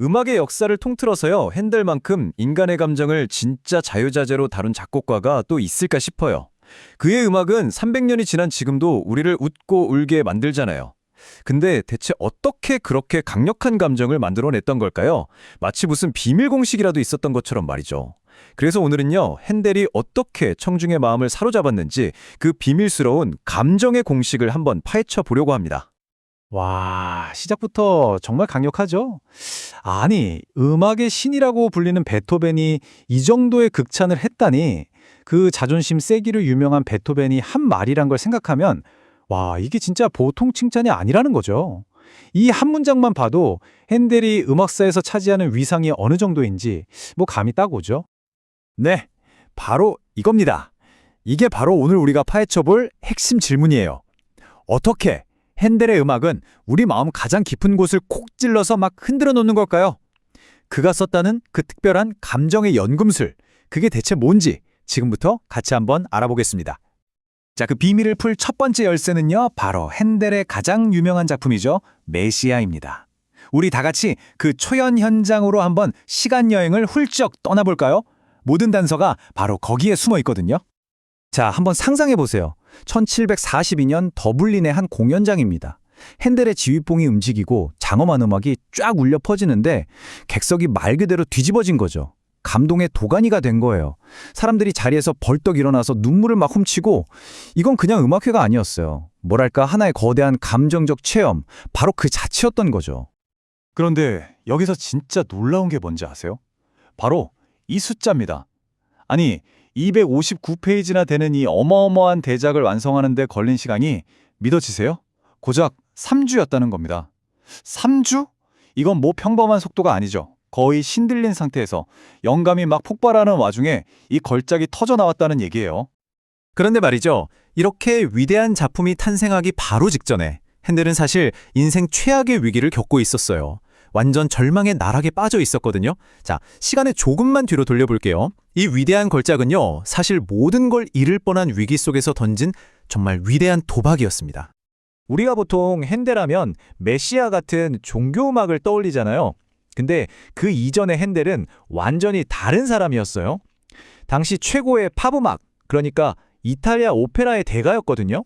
음악의 역사를 통틀어서요, 핸델만큼 인간의 감정을 진짜 자유자재로 다룬 작곡가가 또 있을까 싶어요. 그의 음악은 300년이 지난 지금도 우리를 웃고 울게 만들잖아요. 근데 대체 어떻게 그렇게 강력한 감정을 만들어냈던 걸까요? 마치 무슨 비밀 공식이라도 있었던 것처럼 말이죠. 그래서 오늘은요, 핸델이 어떻게 청중의 마음을 사로잡았는지 그 비밀스러운 감정의 공식을 한번 파헤쳐 보려고 합니다. 와, 시작부터 정말 강력하죠? 아니, 음악의 신이라고 불리는 베토벤이 이 정도의 극찬을 했다니, 그 자존심 세기로 유명한 베토벤이 한 말이란 걸 생각하면, 와, 이게 진짜 보통 칭찬이 아니라는 거죠. 이 한 문장만 봐도 핸델이 음악사에서 차지하는 위상이 어느 정도인지 뭐 감이 딱 오죠. 네, 바로 이겁니다. 이게 바로 오늘 우리가 파헤쳐 볼 핵심 질문이에요. 어떻게 핸델의 음악은 우리 마음 가장 깊은 곳을 콕 찔러서 막 흔들어 놓는 걸까요? 그가 썼다는 그 특별한 감정의 연금술, 그게 대체 뭔지 지금부터 같이 한번 알아보겠습니다. 자, 그 비밀을 풀 첫 번째 열쇠는요, 바로 핸델의 가장 유명한 작품이죠. 메시아입니다. 우리 다 같이 그 초연 현장으로 한번 시간 여행을 훌쩍 떠나볼까요? 모든 단서가 바로 거기에 숨어 있거든요. 자, 한번 상상해 보세요. 1742년 더블린의 한 공연장입니다. 핸델의 지휘봉이 움직이고 장엄한 음악이 쫙 울려 퍼지는데 객석이 말 그대로 뒤집어진 거죠. 감동의 도가니가 된 거예요. 사람들이 자리에서 벌떡 일어나서 눈물을 막 훔치고, 이건 그냥 음악회가 아니었어요. 뭐랄까, 하나의 거대한 감정적 체험, 바로 그 자체였던 거죠. 그런데 여기서 진짜 놀라운 게 뭔지 아세요? 바로 이 숫자입니다. 아니, 259페이지나 되는 이 어마어마한 대작을 완성하는 데 걸린 시간이 믿어지세요? 고작 3주였다는 겁니다. 3주? 이건 뭐 평범한 속도가 아니죠. 거의 신들린 상태에서 영감이 막 폭발하는 와중에 이 걸작이 터져 나왔다는 얘기예요. 그런데 말이죠. 이렇게 위대한 작품이 탄생하기 바로 직전에 핸델은 사실 인생 최악의 위기를 겪고 있었어요. 완전 절망의 나락에 빠져 있었거든요. 자, 시간을 조금만 뒤로 돌려볼게요. 이 위대한 걸작은요, 사실 모든 걸 잃을 뻔한 위기 속에서 던진 정말 위대한 도박이었습니다. 우리가 보통 핸델하면 메시아 같은 종교음악을 떠올리잖아요. 근데 그 이전의 핸델은 완전히 다른 사람이었어요. 당시 최고의 팝음악, 그러니까 이탈리아 오페라의 대가였거든요.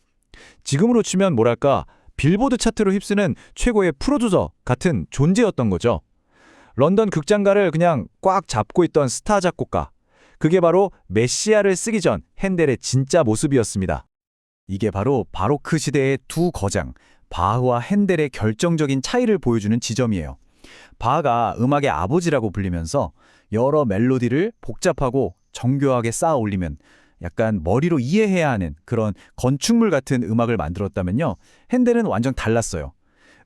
지금으로 치면 뭐랄까, 빌보드 차트로 휩쓰는 최고의 프로듀서 같은 존재였던 거죠. 런던 극장가를 그냥 꽉 잡고 있던 스타 작곡가. 그게 바로 메시아를 쓰기 전 핸델의 진짜 모습이었습니다. 이게 바로 바로크 시대의 두 거장, 바흐와 핸델의 결정적인 차이를 보여주는 지점이에요. 바흐가 음악의 아버지라고 불리면서 여러 멜로디를 복잡하고 정교하게 쌓아 올리면 약간 머리로 이해해야 하는 그런 건축물 같은 음악을 만들었다면요, 핸델은 완전 달랐어요.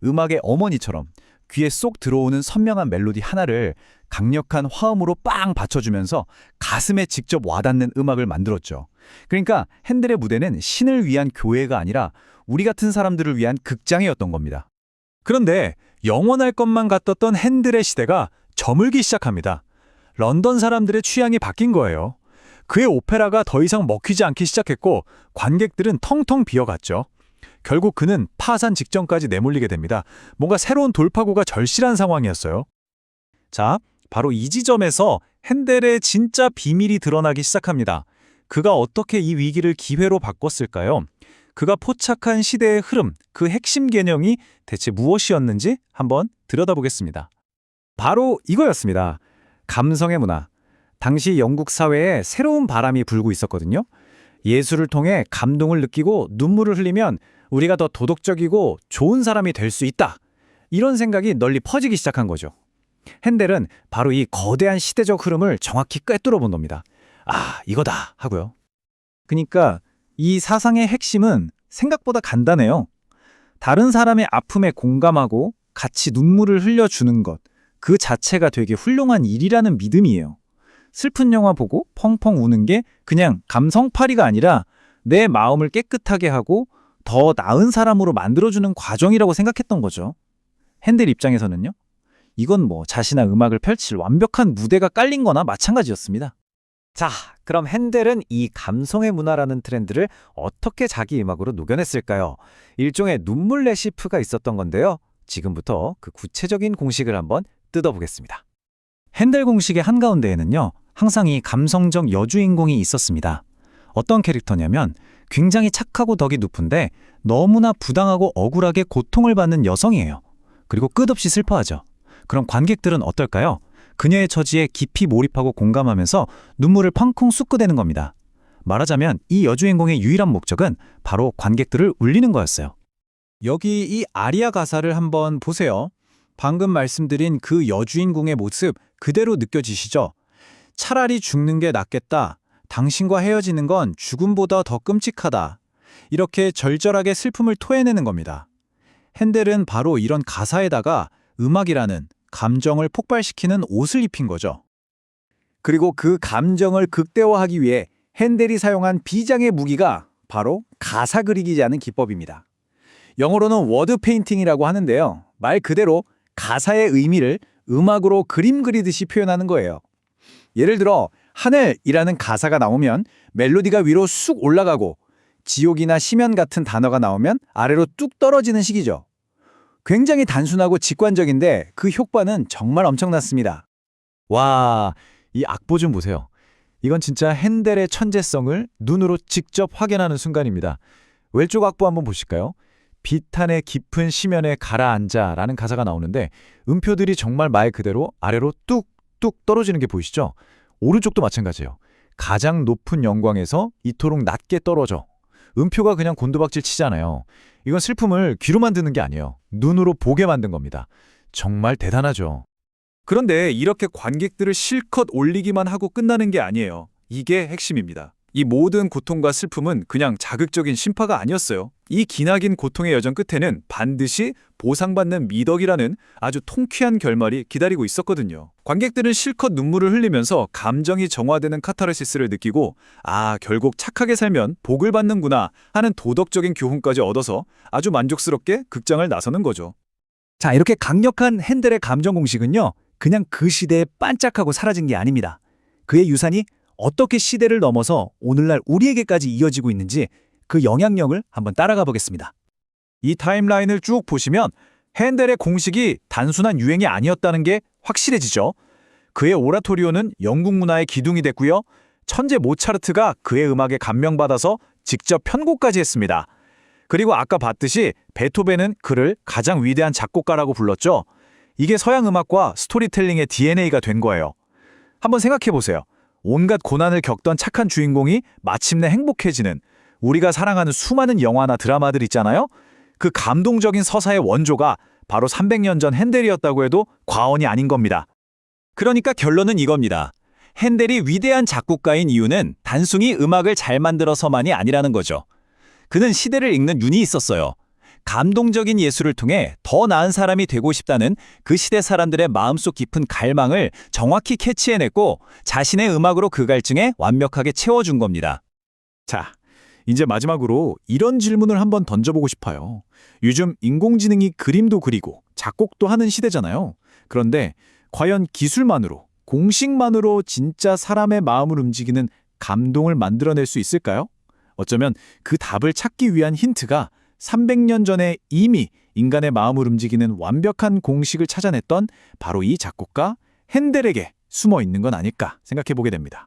음악의 어머니처럼 귀에 쏙 들어오는 선명한 멜로디 하나를 강력한 화음으로 빵 받쳐주면서 가슴에 직접 와닿는 음악을 만들었죠. 그러니까 핸델의 무대는 신을 위한 교회가 아니라 우리 같은 사람들을 위한 극장이었던 겁니다. 그런데 영원할 것만 같았던 핸델의 시대가 저물기 시작합니다. 런던 사람들의 취향이 바뀐 거예요. 그의 오페라가 더 이상 먹히지 않기 시작했고 관객들은 텅텅 비어갔죠. 결국 그는 파산 직전까지 내몰리게 됩니다. 뭔가 새로운 돌파구가 절실한 상황이었어요. 자, 바로 이 지점에서 핸델의 진짜 비밀이 드러나기 시작합니다. 그가 어떻게 이 위기를 기회로 바꿨을까요? 그가 포착한 시대의 흐름, 그 핵심 개념이 대체 무엇이었는지 한번 들여다보겠습니다. 바로 이거였습니다. 감성의 문화. 당시 영국 사회에 새로운 바람이 불고 있었거든요. 예술을 통해 감동을 느끼고 눈물을 흘리면 우리가 더 도덕적이고 좋은 사람이 될 수 있다. 이런 생각이 널리 퍼지기 시작한 거죠. 핸델은 바로 이 거대한 시대적 흐름을 정확히 꿰뚫어 본 겁니다. 아, 이거다 하고요. 그러니까 이 사상의 핵심은 생각보다 간단해요. 다른 사람의 아픔에 공감하고 같이 눈물을 흘려주는 것, 그 자체가 되게 훌륭한 일이라는 믿음이에요. 슬픈 영화 보고 펑펑 우는 게 그냥 감성팔이가 아니라 내 마음을 깨끗하게 하고 더 나은 사람으로 만들어주는 과정이라고 생각했던 거죠. 핸델 입장에서는요. 이건 뭐 자신의 음악을 펼칠 완벽한 무대가 깔린 거나 마찬가지였습니다. 자, 그럼 핸델은 이 감성의 문화라는 트렌드를 어떻게 자기 음악으로 녹여냈을까요? 일종의 눈물 레시피가 있었던 건데요. 지금부터 그 구체적인 공식을 한번 뜯어보겠습니다. 핸델 공식의 한가운데에는요, 항상 이 감성적 여주인공이 있었습니다. 어떤 캐릭터냐면 굉장히 착하고 덕이 높은데 너무나 부당하고 억울하게 고통을 받는 여성이에요. 그리고 끝없이 슬퍼하죠. 그럼 관객들은 어떨까요? 그녀의 처지에 깊이 몰입하고 공감하면서 눈물을 펑펑 쏟고대는 겁니다. 말하자면 이 여주인공의 유일한 목적은 바로 관객들을 울리는 거였어요. 여기 이 아리아 가사를 한번 보세요. 방금 말씀드린 그 여주인공의 모습 그대로 느껴지시죠? 차라리 죽는 게 낫겠다. 당신과 헤어지는 건 죽음보다 더 끔찍하다. 이렇게 절절하게 슬픔을 토해내는 겁니다. 핸델은 바로 이런 가사에다가 음악이라는 감정을 폭발시키는 옷을 입힌 거죠. 그리고 그 감정을 극대화하기 위해 핸델이 사용한 비장의 무기가 바로 가사 그리기라는 기법입니다. 영어로는 워드 페인팅이라고 하는데요. 말 그대로 가사의 의미를 음악으로 그림 그리듯이 표현하는 거예요. 예를 들어 하늘이라는 가사가 나오면 멜로디가 위로 쑥 올라가고 지옥이나 심연 같은 단어가 나오면 아래로 뚝 떨어지는 식이죠. 굉장히 단순하고 직관적인데 그 효과는 정말 엄청났습니다. 와, 이 악보 좀 보세요. 이건 진짜 핸델의 천재성을 눈으로 직접 확인하는 순간입니다. 왼쪽 악보 한번 보실까요? 비탄의 깊은 심연에 가라앉아 라는 가사가 나오는데 음표들이 정말 말 그대로 아래로 뚝뚝 떨어지는 게 보이시죠? 오른쪽도 마찬가지예요. 가장 높은 영광에서 이토록 낮게 떨어져. 음표가 그냥 곤두박질 치잖아요. 이건 슬픔을 귀로만 듣는 게 아니에요. 눈으로 보게 만든 겁니다. 정말 대단하죠. 그런데 이렇게 관객들을 실컷 올리기만 하고 끝나는 게 아니에요. 이게 핵심입니다. 이 모든 고통과 슬픔은 그냥 자극적인 심파가 아니었어요. 이 기나긴 고통의 여정 끝에는 반드시 보상받는 미덕이라는 아주 통쾌한 결말이 기다리고 있었거든요. 관객들은 실컷 눈물을 흘리면서 감정이 정화되는 카타르시스를 느끼고 결국 착하게 살면 복을 받는구나 하는 도덕적인 교훈까지 얻어서 아주 만족스럽게 극장을 나서는 거죠. 자, 이렇게 강력한 핸델의 감정 공식은요, 그냥 그 시대에 반짝하고 사라진 게 아닙니다. 그의 유산이 어떻게 시대를 넘어서 오늘날 우리에게까지 이어지고 있는지 그 영향력을 한번 따라가 보겠습니다. 이 타임라인을 쭉 보시면 핸델의 공식이 단순한 유행이 아니었다는 게 확실해지죠. 그의 오라토리오는 영국 문화의 기둥이 됐고요. 천재 모차르트가 그의 음악에 감명받아서 직접 편곡까지 했습니다. 그리고 아까 봤듯이 베토벤은 그를 가장 위대한 작곡가라고 불렀죠. 이게 서양 음악과 스토리텔링의 DNA가 된 거예요. 한번 생각해 보세요. 온갖 고난을 겪던 착한 주인공이 마침내 행복해지는, 우리가 사랑하는 수많은 영화나 드라마들 있잖아요. 그 감동적인 서사의 원조가 바로 300년 전 핸델이었다고 해도 과언이 아닌 겁니다. 그러니까 결론은 이겁니다. 핸델이 위대한 작곡가인 이유는 단순히 음악을 잘 만들어서만이 아니라는 거죠. 그는 시대를 읽는 눈이 있었어요. 감동적인 예술을 통해 더 나은 사람이 되고 싶다는 그 시대 사람들의 마음속 깊은 갈망을 정확히 캐치해냈고 자신의 음악으로 그 갈증에 완벽하게 채워준 겁니다. 자, 이제 마지막으로 이런 질문을 한번 던져보고 싶어요. 요즘 인공지능이 그림도 그리고 작곡도 하는 시대잖아요. 그런데 과연 기술만으로, 공식만으로 진짜 사람의 마음을 움직이는 감동을 만들어낼 수 있을까요? 어쩌면 그 답을 찾기 위한 힌트가 300년 전에 이미 인간의 마음을 움직이는 완벽한 공식을 찾아냈던 바로 이 작곡가 핸델에게 숨어 있는 건 아닐까 생각해 보게 됩니다.